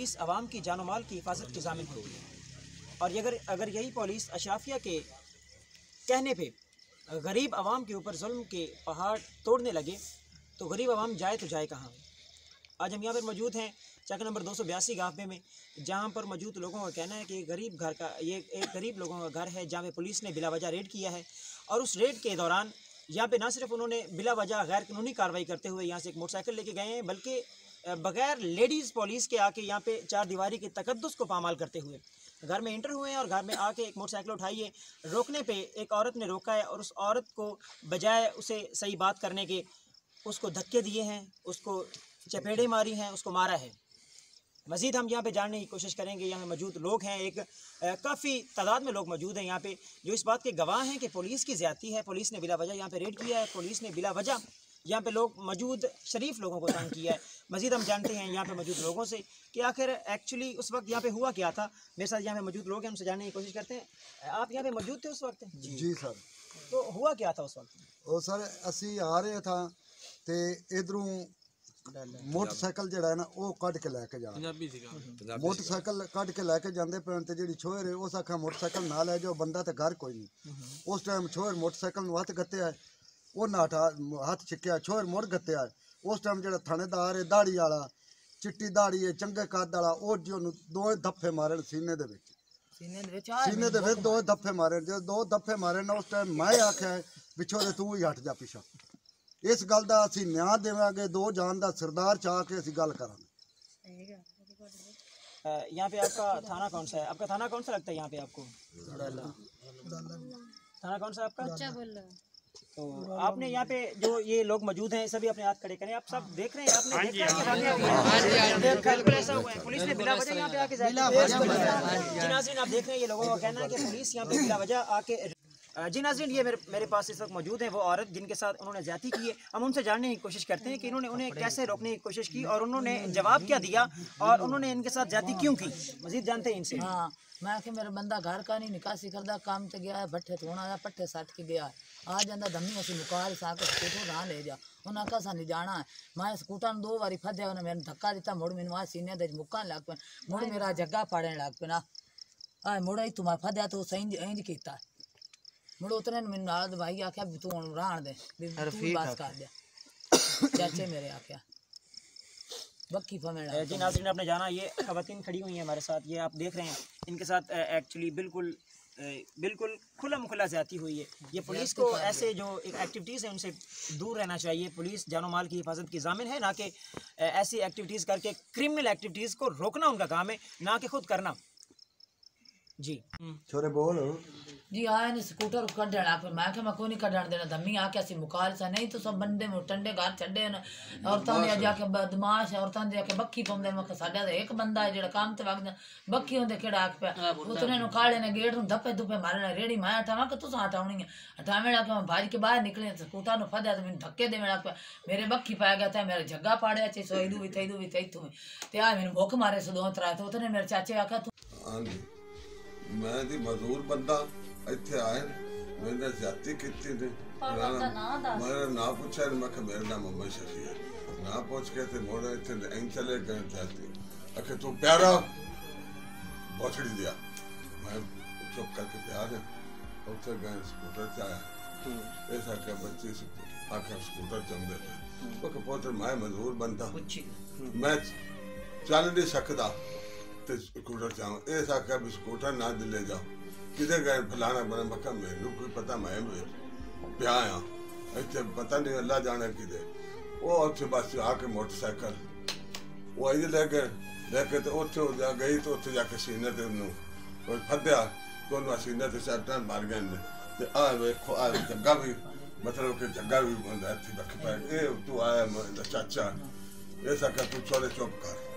Police आवाम की जानो माल की हिफाजत की ज़ामिन होगी। और अगर यही पुलिस अशराफिया के कहने पे गरीब आवाम के ऊपर जुल्म के पहाड़ तोड़ने लगे तो गरीब आवाम जाए तो जाए कहाँ। आज हम यहाँ पर मौजूद हैं चक नंबर 282 गाफे में, जहाँ पर मौजूद लोगों का कहना है कि ये एक गरीब लोगों का घर है जहाँ पे पुलिस ने बिला वजह रेड किया है। और उस रेड के दौरान यहाँ पे ना सिर्फ उन्होंने बिला वजह गैर कानूनी कार्रवाई करते हुए यहाँ से एक मोटरसाइकिल लेके गए हैं, बल्कि बगैर लेडीज़ पुलिस के आके यहाँ पे चार दीवारी के तकद्दुस को पामाल करते हुए घर में इंटर हुए हैं और घर में आके एक मोटरसाइकिल उठाई है। रोकने पे एक औरत ने रोका है और उस औरत को बजाय उसे सही बात करने के उसको धक्के दिए हैं, उसको चपेड़े मारी हैं, उसको मारा है। मज़ीद हम यहाँ पे जानने की कोशिश करेंगे। यहाँ मौजूद लोग हैं, एक काफ़ी तादाद में लोग मौजूद हैं यहाँ पे जो इस बात के गवाह हैं कि पुलिस की ज़्यादती है, पुलिस ने बिला वजह यहाँ पे रेड किया है, पुलिस ने बिला वजह यहाँ पे लोग मौजूद शरीफ लोगों को तंग किया है। मज़ीद हम जानते हैं यहाँ पे मौजूद लोगों से कि आखिर एक्चुअली उस वक्त यहाँ पे हुआ क्या था। मेरे साथ यहाँ पे मौजूद लोग हैं, हमसे जानने की कोशिश करते हैं। आप यहाँ पे मौजूद थे उस वक्त? जी सर। तो हुआ क्या था उस वक्त? वो सर असी आ रहे था तो इधरों मोटरसाइकिल जड़ा है ना वो कट के लैके जा, मोटरसाइकिल कट के लैके जाते पे तो जी छोर है उस आखा मोटरसाइकिल ना लै जाओ, बंदा तो घर कोई नहीं। उस टाइम छोर मोटरसाइकिल हथ गत्या है, वो नाठा हथ छिक्या, छोर मुड़ गत्या है। उस टाइम जो थानेदार है दाड़ी वाला, चिट्टी दाड़ी है, चंगे कद वाला, वो जो दो धप्फे मारे सीने दे विच, सीने दे विच दो धप्फे मारे। जो दो धप्फे मारे ना उस टाइम मैं आख्या पिछों तू ही हट जा पिछा। इस गल का असीं न्याय देवांगे, दो जान का सरदार चाह के असीं गल करांगे। यहाँ पे आपका थाना कौन सा है? आपका थाना कौन सा लगता है यहाँ पे आपको? थाना कौन सा आपका? तो आपने यहाँ पे जो ये लोग मौजूद हैं सभी अपने हाथ खड़े करें। आप सब देख रहे हैं, आपने देखा ऐसा हुआ है पुलिस ने बिला वजह यहाँ पे आके नाज़रीन आप देख रहे हैं ये लोगों का कहना है कि पुलिस यहाँ पे बिला वजह आके। जी नाज़रीन ये मेरे पास इस वक्त मौजूद है वो औरत जिनके साथ उन्होंने ज्यादती की है। हम उनसे जानने की कोशिश करते हैं कि इन्होंने उन्हें कैसे रोकने की कोशिश की और उन्होंने जवाब क्या दिया और उन्होंने इनके साथ ज्यादती क्यों की। मजीद जानते हैं इनसे। हाँ मैं कि मेरा बंदा घर का नहीं निकासी करता, काम तो गया है, भट्ठे थोड़ा आया, पट्ठे सट के गया है, आ जाता धम्मी असी मुकाल साके स्कूटर ना ले जा, उन्हें कसा नहीं जाना है। मैं स्कूटर दो बारी फद्या, उन्हें मैंने धक्का दिता, मुड़ मैंने वहाँ सीने दे मुक्का लग पे, मुड़ मेरा जग्गा फाड़ने लग पे ना, मुड़ ही तुम्हें फद्या तो सही इंज किया मुड़ उतने मैंने नाद भाई आख्या तू राण दे बस कर दे चाचे मेरे आख्या बक्की फमेड़ा। जी नाज़रीन आपने जाना ये खवातीन खड़ी हुई हैं हमारे साथ, ये आप देख रहे हैं इनके साथ एक्चुअली बिल्कुल खुला मुखला ज़्यादती हुई है। ये पुलिस को ऐसे जो एक्टिविटीज़ हैं उनसे दूर रहना चाहिए। पुलिस जानो माल की हिफाजत की ज़ामिन है, ना कि ऐसी एक्टिविटीज़ करके क्रिमिनल एक्टिविटीज़ को रोकना उनका काम है, ना कि खुद करना। जी छोरे बोल जी आए ने स्कूटर कढ़ण आ मैं क्या मैं कोई नहीं कढ़ण देना धम्मी आके असी मुकाल सा नहीं तो सब बंदे टंडे घर छड़े न औरतां ने जाके बदमाश औरतां ने जाके बक्की पाउंदे मैं साडा एक बंदा है जेड़ा काम ते वगदा बक्की होंदे केड़ा आख पे उतने नु काले ने गेट नु धप्पे धुप्पे मारना रेड़ी मैं हटावा कि तुसा हटावनी है हटावे लगा मैं भाज के बाहर निकले स्कूटर नु फद्या तो मैं धक्के देवे लग पे मेरे बक्की पाया गया था मेरे जग्गा पाड़या चे सो इदू भी तू ते आ मैंने भूख मारे सो दो त्रा तो उतने मेरे चाचे आखा तू मैं दी मजदूर बंदा इत्थे आए मैंने ज्यादती की ने मेरा ना पूछा मैं मेरा नाम मोहम्मद शफी है ना पूछ के ते मोड़े इत्थे इन चले गए जाते अखे तू प्यारा पहुंचड़ी दिया मैं चुप करके प्यार है उठे गए स्कूटर से आया ऐसा क्या बच्चे आखिर स्कूटर चंदे थे वो पहुंचे मैं मजदूर बंदा मैं चल नहीं सकता स्कूटर चाहो ऐसा क्या भी स्कूटर ना दिले जाओ किधर गए फलाना बना मक्का मैनू कोई पता मैं प्या इतने पता नहीं अल्लाह जाने किधर वो उसे बस आके मोटरसाइकिल वो आई लेके तो उसे जा गई तो उसे जाके सीने ते कोई फद्या दोनों सीने ते सट्टा मार गए आ वेखो आ जग्गा भी मतलब कि जग्गा भी बखी पाए तू आया चाचा ऐसा क्या तू छोड़े चुप कर